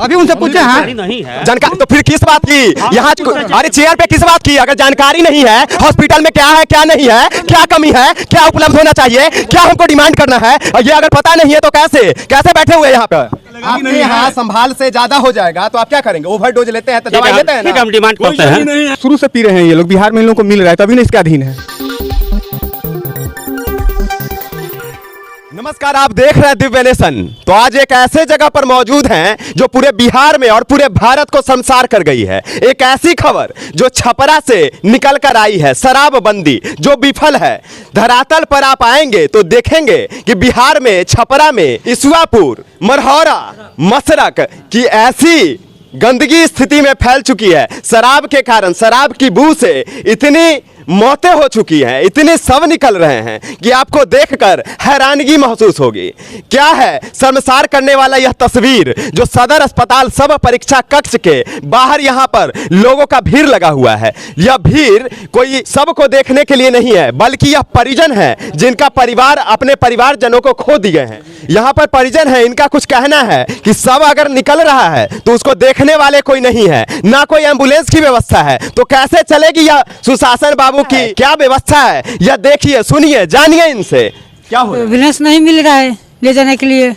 अभी उनसे पूछे हाँ नहीं है जानकारी तो फिर किस बात की यहाँ अरे चेयर पे किस बात की? अगर जानकारी नहीं है हॉस्पिटल में क्या है क्या नहीं है, क्या कमी है, क्या उपलब्ध होना चाहिए, क्या हमको डिमांड करना है, और ये अगर पता नहीं है तो कैसे बैठे हुए यहाँ पर? आपके यहाँ संभाल से ज्यादा हो जाएगा तो आप क्या करेंगे? ओवरडोज लेते हैं तो दवाई लेते हैं ना? हम डिमांड करते हैं। शुरू से पी रहे हैं ये लोग, बिहार में इन लोगों को मिल रहा है तभी ना इसके अधीन है। नमस्कार, आप देख रहे हैं दिव्य नेशन। तो आज एक ऐसे जगह पर मौजूद हैं जो पूरे बिहार में और पूरे भारत को शर्मसार कर गई है। एक ऐसी खबर जो छपरा से निकल कर आई है, शराबबंदी जो विफल है। धरातल पर आप आएंगे तो देखेंगे कि बिहार में छपरा में ईसुआपुर, मरहौरा, मसरक की ऐसी गंदगी स्थिति में फैल चुकी है। शराब के कारण, शराब की बू से इतनी मौतें हो चुकी हैं, इतने शव निकल रहे हैं कि आपको देखकर हैरानगी महसूस होगी। क्या है शर्मसार करने वाला यह तस्वीर जो सदर अस्पताल सब परीक्षा कक्ष के बाहर यहाँ पर लोगों का भीड़ लगा हुआ है। यह भीड़ कोई सबको देखने के लिए नहीं है, बल्कि यह परिजन है जिनका परिवार अपने परिवारजनों को खो दिए हैं। यहाँ पर परिजन है, इनका कुछ कहना है कि शव अगर निकल रहा है तो उसको देखने वाले कोई नहीं है, ना कोई एम्बुलेंस की व्यवस्था है, तो कैसे चलेगी यह सुशासन बाबू की क्या व्यवस्था है? यह देखिए, सुनिए, जानिए इनसे क्या हो। एम्बुलेंस नहीं मिल रहा है ले जाने के लिए,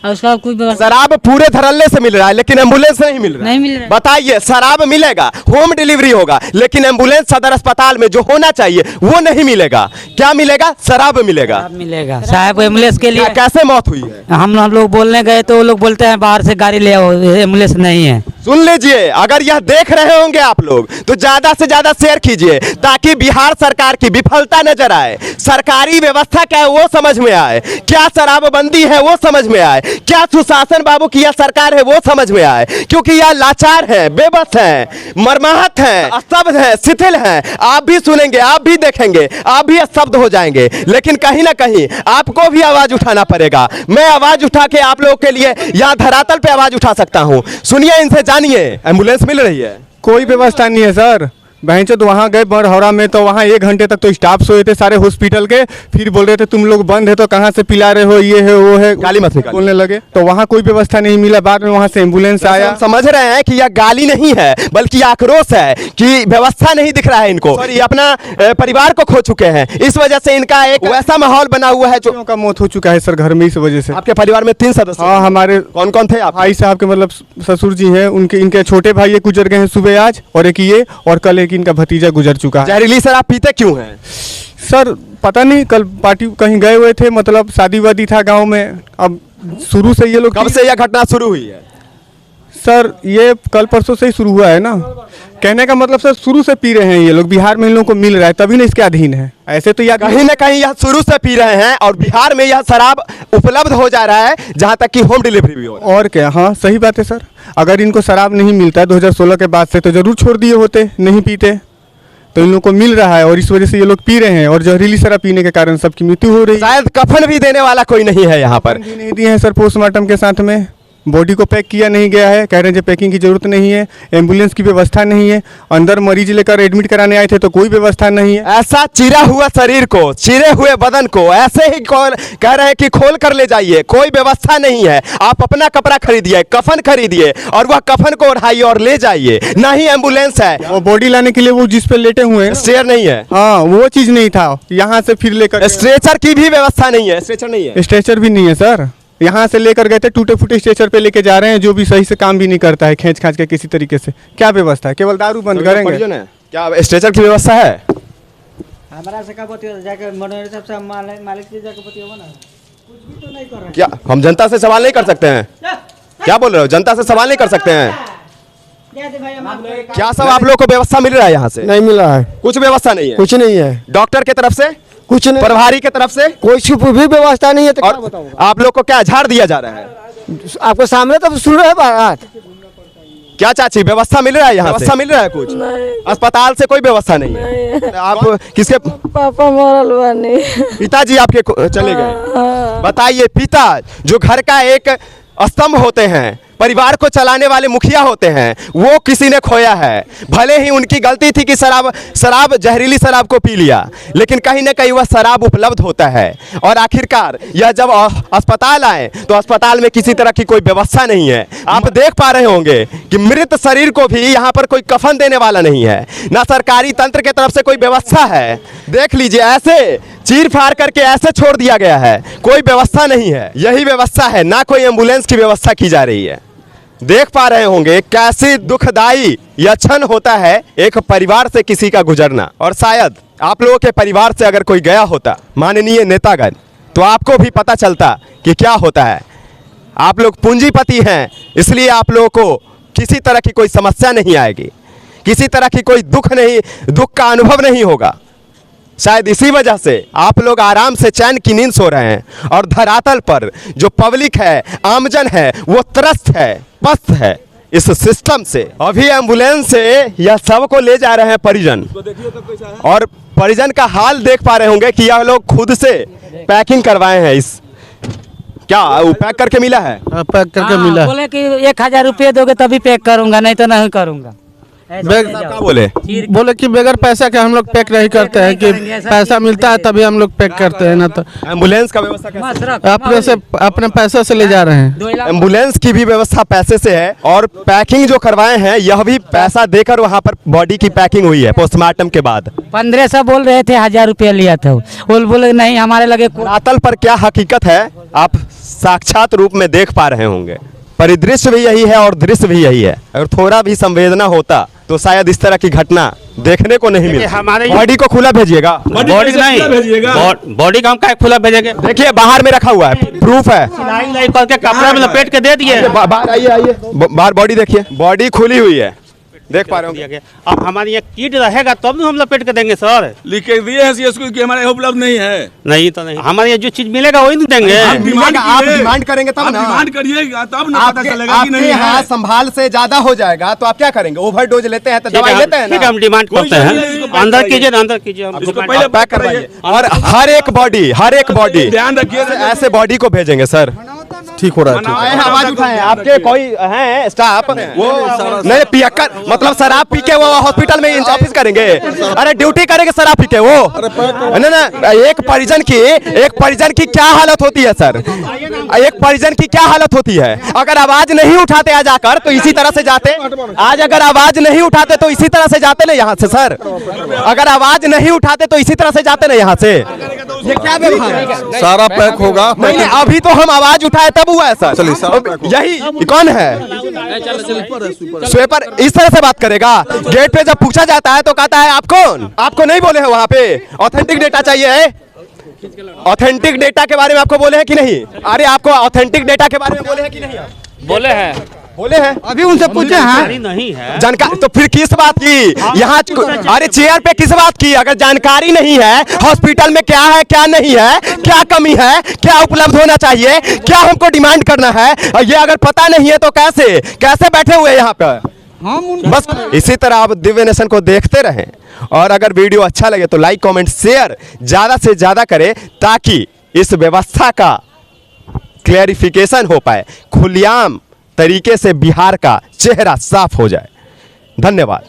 और उसका कोई व्यवस्था। शराब पूरे धरल्ले से मिल रहा है लेकिन एम्बुलेंस नहीं मिल रहा। नहीं मिल रहा है। बताइए, शराब मिलेगा, होम डिलीवरी होगा, लेकिन एम्बुलेंस सदर अस्पताल में जो होना चाहिए वो नहीं मिलेगा। क्या मिलेगा? शराब मिलेगा। मिलेगा साहब। एम्बुलेंस के लिए कैसे मौत हुई है? हम लोग बोलने गए तो वो लोग बोलते हैं बाहर से गाड़ी ले आओ, एम्बुलेंस नहीं है। सुन लीजिए, अगर यह देख रहे होंगे आप लोग तो ज्यादा से ज्यादा शेयर कीजिए ताकि बिहार सरकार की विफलता नजर आए, सरकारी व्यवस्था क्या है वो समझ में आए, क्या शराबबंदी है वो समझ में आए, क्या सुशासन बाबू की यह सरकार है वो समझ में आए। क्योंकि यह लाचार है, बेबस है, मर्माहत है, स्तब्ध है, शिथिल है। आप भी सुनेंगे, आप भी देखेंगे, आप भी स्तब्ध हो जाएंगे। लेकिन कहीं ना कहीं आपको भी आवाज उठाना पड़ेगा। मैं आवाज उठा के आप लोगों के लिए यहाँ धरातल पे आवाज उठा सकता हूँ। सुनिए इनसे, जानिए, एम्बुलेंस मिल रही है? कोई व्यवस्था नहीं है सर। बहनचोद वहाँ गए मरहौरा में तो वहाँ 1 घंटे तक तो स्टाफ सोए थे सारे हॉस्पिटल के, फिर बोल रहे थे तुम लोग बंद है तो कहाँ से पिला रहे हो, ये है वो है, गाली मत निकाल बोलने लगे। तो वहाँ कोई व्यवस्था नहीं मिला। बाद में वहाँ से एम्बुलेंस आया। हम समझ रहे हैं कि यह गाली नहीं है बल्कि आक्रोश है कि व्यवस्था नहीं दिख रहा है इनको, और ये अपना परिवार को खो चुके हैं। इस वजह से इनका एक वैसा माहौल बना हुआ है जो का मौत हो चुका है सर घर में इस वजह से। आपके परिवार में 3 सदस्य? हाँ, हमारे कौन कौन थे? आप भाई साहब के मतलब ससुर जी हैं, उनके इनके छोटे भाई ये गुजर गए हैं सुबह आज, और एक ये, और कल एक इनका भतीजा गुजर चुका है। जहरीली शराब पीते क्यों हैं सर? पता नहीं, कल पार्टी कहीं गए हुए थे, मतलब शादी वादी था गांव में। अब शुरू से ये लोग, कब से यह घटना शुरू हुई है? सर ये कल परसों से ही शुरू हुआ है ना। कहने का मतलब सर शुरू से पी रहे हैं ये लोग, बिहार में इन लोगों को मिल रहा है तभी ना इसके अधीन है। ऐसे तो यह कहीं ना कहीं यह शुरू से पी रहे हैं और बिहार में यह शराब उपलब्ध हो जा रहा है, जहां तक कि होम डिलीवरी भी हो रहा है। और क्या, हाँ सही बात है सर। अगर इनको शराब नहीं मिलता है 2016 के बाद से तो जरूर छोड़ दिए होते, नहीं पीते। तो इन लोगों को मिल रहा है और इस वजह से ये लोग पी रहे हैं, और जहरीली शराब पीने के कारण सबकी मृत्यु हो रही है। शायद कफन भी देने वाला कोई नहीं है यहाँ पर। भी नहीं दिए हैं सर पोस्टमार्टम के साथ में। बॉडी को पैक किया नहीं गया है, कह रहे हैं पैकिंग की जरूरत नहीं है। एम्बुलेंस की व्यवस्था नहीं है। अंदर मरीज लेकर एडमिट कराने आए थे तो कोई व्यवस्था नहीं है। ऐसा चिरा हुआ शरीर को, चिरे हुए बदन को ऐसे ही कह रहे हैं कि खोल कर ले जाइए, कोई व्यवस्था नहीं है। आप अपना कपड़ा खरीदिए, कफन खरीदिए और वह कफन को उठाइए और ले जाइए, ना ही एम्बुलेंस है। वो बॉडी लाने के लिए वो जिस पे लेटे हुए हैं, स्टेयर नहीं है। हाँ वो चीज नहीं था। यहाँ से फिर लेकर स्ट्रेचर की भी व्यवस्था नहीं है। स्ट्रेचर नहीं है। स्ट्रेचर भी नहीं है सर। यहाँ से लेकर गए थे, टूटे फूटे स्ट्रेचर पे लेके जा रहे हैं, जो भी सही से काम भी नहीं करता है, खींच खांच के किसी तरीके से। क्या व्यवस्था है? केवल दारू बंद करेंगे। क्या स्ट्रेचर की व्यवस्था है? हमारा से का बतियो जाके मनोरंजन सब मालिक से जाके बतियो ना, कुछ भी तो नहीं कर रहे। क्या हम जनता से सवाल नहीं कर सकते हैं? क्या बोल रहे हो? जनता से सवाल नहीं कर सकते हैं? क्या सब आप लोग को व्यवस्था मिल रहा है? यहाँ से नहीं मिला है, कुछ व्यवस्था नहीं है। कुछ नहीं है। डॉक्टर की तरफ से कुछ नहीं, प्रभारी की तरफ से कोई भी व्यवस्था नहीं है। तो क्या और बताऊंगा? आप लोग को क्या झाड़ दिया जा रहा है? आपके सामने तो सुन रहे हैं बात। क्या चाची, व्यवस्था मिल रहा है? यहाँ व्यवस्था मिल रहा है? कुछ अस्पताल से कोई व्यवस्था नहीं है। आप किसके? पापा मरल बानी। पिताजी आपके चले गए। बताइए, पिता जो घर का एक स्तंभ होते हैं, परिवार को चलाने वाले मुखिया होते हैं, वो किसी ने खोया है। भले ही उनकी गलती थी कि शराब जहरीली शराब को पी लिया, लेकिन कहीं ना कहीं वह शराब उपलब्ध होता है। और आखिरकार यह जब अस्पताल आए तो अस्पताल में किसी तरह की कोई व्यवस्था नहीं है। आप देख पा रहे होंगे कि मृत शरीर को भी यहाँ पर कोई कफन देने वाला नहीं है, ना सरकारी तंत्र की तरफ से कोई व्यवस्था है। देख लीजिए, ऐसे चीर फाड़ करके ऐसे छोड़ दिया गया है, कोई व्यवस्था नहीं है। यही व्यवस्था है, ना कोई एम्बुलेंस की व्यवस्था की जा रही है। देख पा रहे होंगे कैसी दुखदाई यह क्षण होता है एक परिवार से किसी का गुजरना। और शायद आप लोगों के परिवार से अगर कोई गया होता, माननीय नेतागण, तो आपको भी पता चलता कि क्या होता है। आप लोग पूंजीपति हैं, इसलिए आप लोगों को किसी तरह की कोई समस्या नहीं आएगी, किसी तरह की कोई दुख का अनुभव नहीं होगा। शायद इसी वजह से आप लोग आराम से चैन की नींद सो रहे हैं और धरातल पर जो पब्लिक है, आमजन है, वो त्रस्त है, पस्त है इस सिस्टम से। अभी एम्बुलेंस से यह सब को ले जा रहे हैं परिजन, और परिजन का हाल देख पा रहे होंगे कि यह लोग खुद से पैकिंग करवाए हैं। इस क्या वो पैक करके मिला है? पैक करके मिला। बोले कि 1000 रुपये दोगे तभी पैक करूंगा, नहीं तो नहीं करूंगा। क्या बोले? बोले कि बगैर पैसा के हम लोग पैक नहीं करते हैं, कि पैसा मिलता है तभी हम लोग पैक करते हैं, ना तो एम्बुलेंस का व्यवस्था कैसे? अपने पैसे से ले जा रहे हैं। एम्बुलेंस की भी व्यवस्था पैसे से है, और पैकिंग जो करवाए हैं यह भी पैसा देकर वहां पर बॉडी की पैकिंग हुई है पोस्टमार्टम के बाद। 1500 बोल रहे थे, 1000 रुपया लिया था। वो बोले नहीं हमारे लगे। धरातल पर क्या हकीकत है आप साक्षात रूप में देख पा रहे होंगे। परिदृश्य भी यही है और दृश्य भी यही है। अगर थोड़ा भी संवेदना होता तो शायद इस तरह की घटना देखने को नहीं मिलती। हमारे बॉडी को खुला भेजिएगा? बॉडी नहीं, बॉडी का हम क्या खुला भेजेंगे? देखिए बाहर में रखा हुआ है, प्रूफ है। सिलाई करके कपड़ा में लपेट के दे दिए। बाहर आइए, बाहर बॉडी देखिए, बॉडी खुली हुई है, देख पा रहे हो। अब हमारे यहाँ किट रहेगा तब ना हम लपेट के देंगे सर। लिख के दिए हैं सीएसको कि हमारे यहाँ उपलब्ध नहीं है। नहीं तो नहीं, हमारे यहाँ जो चीज मिलेगा वही नहीं देंगे। आप डिमांड करेंगे तब ना, डिमांड करिएगा तब ना पता चलेगा कि नहीं है। संभाल से ज्यादा हो जाएगा तो आप क्या करेंगे? ओवरडोज लेते हैं तो दवाई लेते हैं ना। हम डिमांड करते हैं, अंदर कीजिए, अंदर कीजिए, पहले पैक करवाइए। और हर एक बॉडी ध्यान रखिए, ऐसे बॉडी को भेजेंगे सर। ठीक हो रहा है। आवाज उठाएं, आपके कोई हैं स्टाफ वो नहीं पियक्कर, मतलब शराब पी के वो हॉस्पिटल में ऑफिस करेंगे? अरे ड्यूटी करेंगे शराब पी के वो? ना एक परिजन की क्या हालत होती है सर? एक परिजन की क्या हालत होती है? अगर आवाज नहीं उठाते आज आकर तो इसी तरह से जाते। आज अगर आवाज नहीं उठाते तो इसी तरह से जाते ना यहाँ से सर। अगर आवाज नहीं उठाते तो इसी तरह से जाते ना यहाँ से। ये क्या व्यवहार है? सारा पैक होगा। नहीं, अभी तो हम आवाज उठाए तब हुआ है सर। यही कौन है स्वीपर? इस तरह से बात करेगा? गेट पे जब पूछा जाता है तो कहता है आप कौन? आपको नहीं बोले हैं वहां पे ऑथेंटिक डेटा चाहिए? ऑथेंटिक डेटा के बारे में आपको बोले हैं कि नहीं? अरे आपको ऑथेंटिक डेटा के बारे में बोले हैं कि नहीं? बोले हैं अभी उनसे पूछे हैं, नहीं है जानकारी। तो फिर किस बात की यहाँ? अरे चेयर पे किस बात की? अगर जानकारी नहीं है हॉस्पिटल में क्या है क्या नहीं है, क्या कमी है, क्या उपलब्ध होना चाहिए, क्या हमको डिमांड करना है, ये अगर पता नहीं है तो कैसे बैठे हुए यहाँ पे? बस इसी तरह आप दिव्य नेशन को देखते रहें, और अगर वीडियो अच्छा लगे तो लाइक कमेंट शेयर ज़्यादा से ज़्यादा करें, ताकि इस व्यवस्था का क्लैरिफिकेशन हो पाए, खुलेआम तरीके से बिहार का चेहरा साफ हो जाए। धन्यवाद।